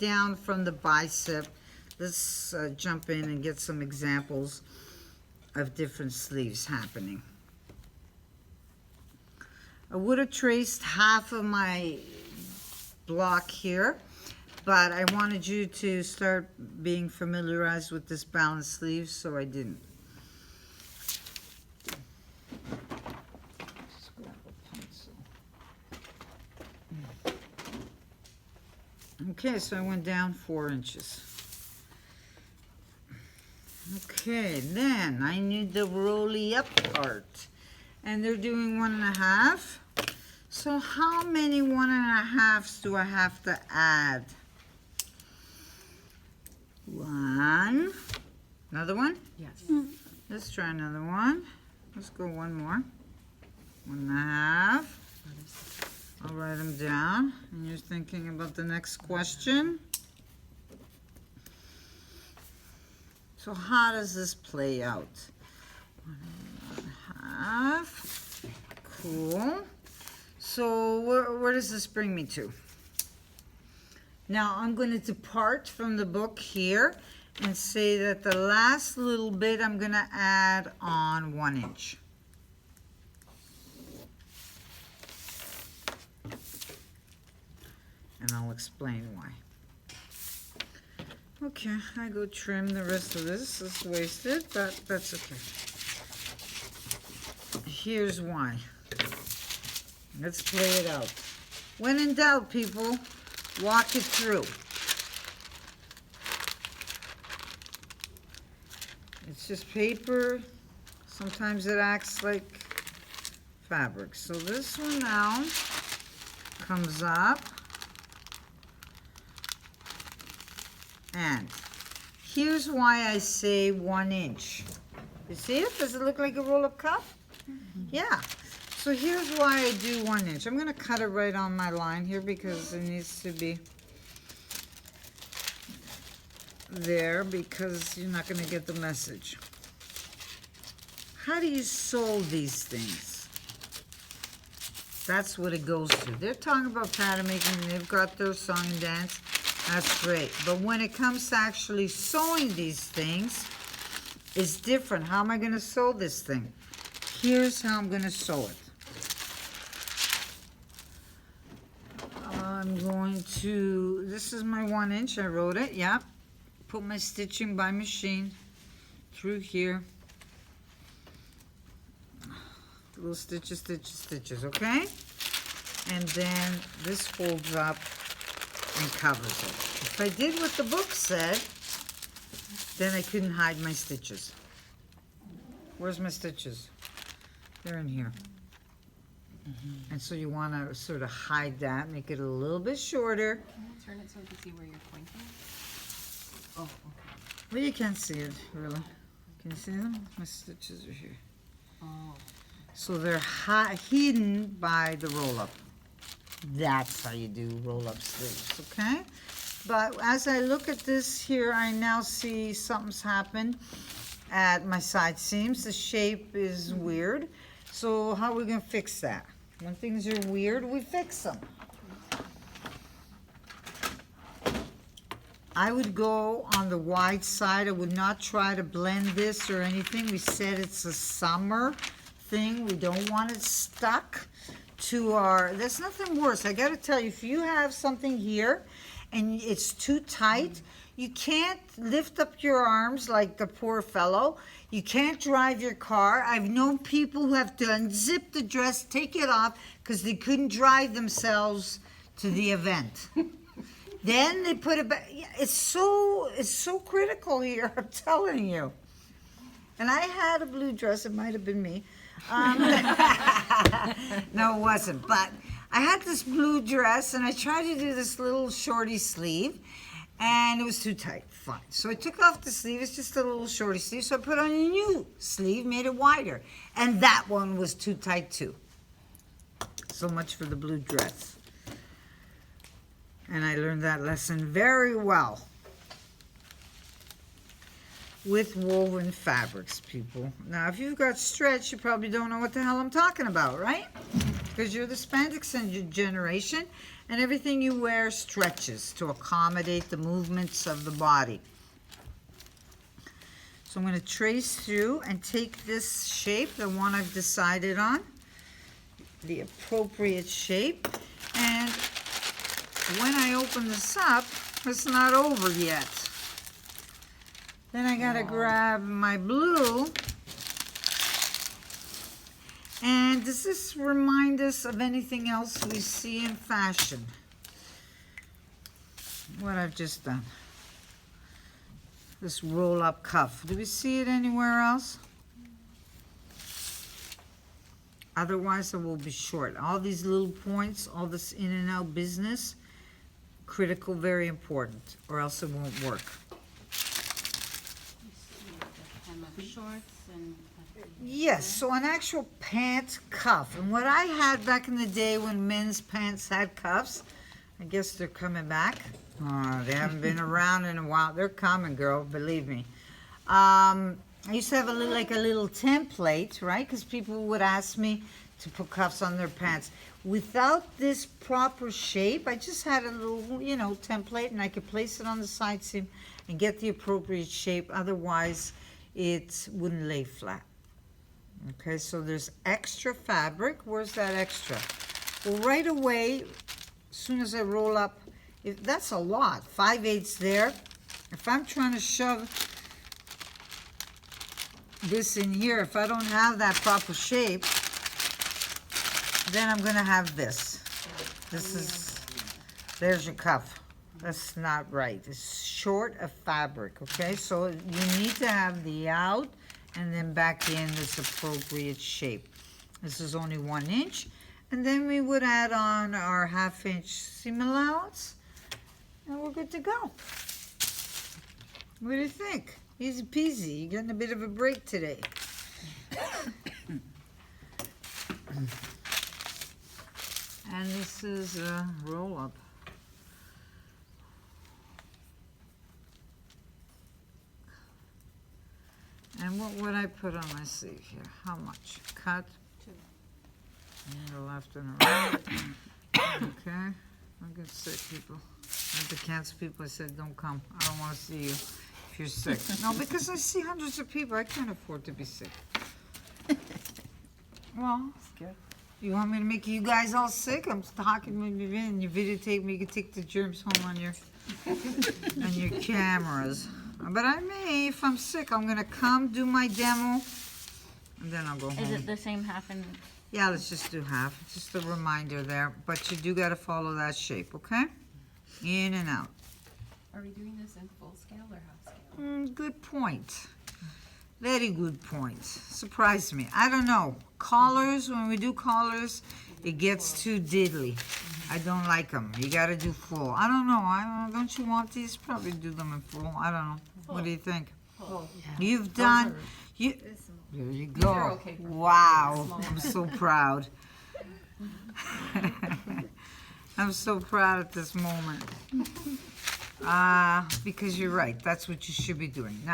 down from the bicep. Let's jump in and get some examples of different sleeves happening. I would have traced half of my block here, but I wanted you to start being familiarized with this balanced sleeve, so I didn't. Just grab a pencil. Okay, so I went down 4 inches. Okay, then I need the rolly up part, and they're doing 1.5. So how many 1.5s do I have to add? 1. Another one? Yes. Let's try another one. Let's go one more. 1.5. I'll write them down. And you're thinking about the next question. So how does this play out? 1.5. Cool. So where does this bring me to? Now I'm going to depart from the book here and say that the last little bit I'm going to add on 1 inch. And I'll explain why. Okay, I go trim the rest of this. It's wasted, but that's okay. Here's why. Let's play it out. When in doubt, people, walk it through. It's just paper. Sometimes it acts like fabric. So this one now comes up. And here's why I say 1 inch. You see it? Does it look like a roll-up cup? Yeah. So here's why I do 1 inch. I'm going to cut it right on my line here because it needs to be there because you're not going to get the message. How do you sew these things? That's what it goes to. They're talking about pattern making and they've got their song and dance. That's great. But when it comes to actually sewing these things, it's different. How am I going to sew this thing? Here's how I'm going to sew it. I'm going to, this is my 1 inch. I wrote it, yep. Put my stitching by machine through here. Little stitches, stitches, stitches, okay? And then this folds up and covers it. If I did what the book said, then I couldn't hide my stitches. Where's my stitches? They're in here. And so you want to sort of hide that, make it a little bit shorter. Can you turn it so we can see where you're pointing? Oh, okay. Well, you can't see it, really. Can you see them? My stitches are here. Oh. So they're hidden by the roll-up. That's how you do roll-up sleeves, okay? But as I look at this here, I now see something's happened at my side seams. The shape is weird. So how are we going to fix that? When things are weird, we fix them. I would go on the wide side. I would not try to blend this or anything. We said it's a summer thing. We don't want it stuck to our, there's nothing worse. I got to tell you, if you have something here and it's too tight, you can't lift up your arms like the poor fellow. You can't drive your car. I've known people who have to unzip the dress, take it off, because they couldn't drive themselves to the event. Then they put it back. Yeah, it's so critical here, I'm telling you. And I had a blue dress. It might have been me. No, it wasn't. But I had this blue dress, and I tried to do this little shorty sleeve, and it was too tight. Fine. So I took off the sleeve. It's just a little shorty sleeve. So I put on a new sleeve, made it wider. And that one was too tight, too. So much for the blue dress. And I learned that lesson very well with woven fabrics, people. Now, if you've got stretch, you probably don't know what the hell I'm talking about, right? because you're the spandex generation, and everything you wear stretches to accommodate the movements of the body. So I'm going to trace through and take this shape, the one I've decided on, the appropriate shape, and when I open this up, it's not over yet. Then I gotta grab my blue. And does this remind us of anything else we see in fashion? What I've just done. This roll-up cuff. Do we see it anywhere else? Otherwise, it will be short. All these little points, all this in and out business, critical, very important, or else it won't work. Hem of shorts and. Yes, so an actual pant cuff. And what I had back in the day when men's pants had cuffs, I guess they're coming back. Oh, they haven't been around in a while. They're coming, girl, believe me. I used to have a little template, right? Because people would ask me to put cuffs on their pants. Without this proper shape, I just had a little, template, and I could place it on the side seam and get the appropriate shape. Otherwise, it wouldn't lay flat. Okay, so there's extra fabric. Where's that extra? Well, right away, as soon as I roll up, that's a lot, 5/8 there. If I'm trying to shove this in here, if I don't have that proper shape, then I'm gonna have this. There's your cuff. That's not right. It's short of fabric, okay? So you need to have the out and then back in this appropriate shape. This is only 1 inch. And then we would add on our 1/2 inch seam allowance, and we're good to go. What do you think? Easy peasy. You're getting a bit of a break today. And this is a roll up. And what would I put on my sleeve here? How much? Cut? 2. And the left and the right. Okay. Don't get sick, people. Like the cancer people, I said, don't come. I don't want to see you if you're sick. No, because I see hundreds of people. I can't afford to be sick. Well, you want me to make you guys all sick? I'm talking with you and you videotape me. You can take the germs home on your cameras. But I may, if I'm sick, I'm gonna come do my demo, and then I'll go home. Is it the same half and? Yeah, let's just do half. Just a reminder there. But you do gotta follow that shape, okay? In and out. Are we doing this in full scale or half scale? Good point. Very good point. Surprised me. I don't know. Collars, when we do collars, it gets too diddly. I don't like them. You gotta do full. I don't know. Don't you want these? Probably do them in full. I don't know. What do you think? You've done. There you go. are okay for Wow. small. I'm so proud. I'm so proud at this moment. Because you're right. That's what you should be doing. Now,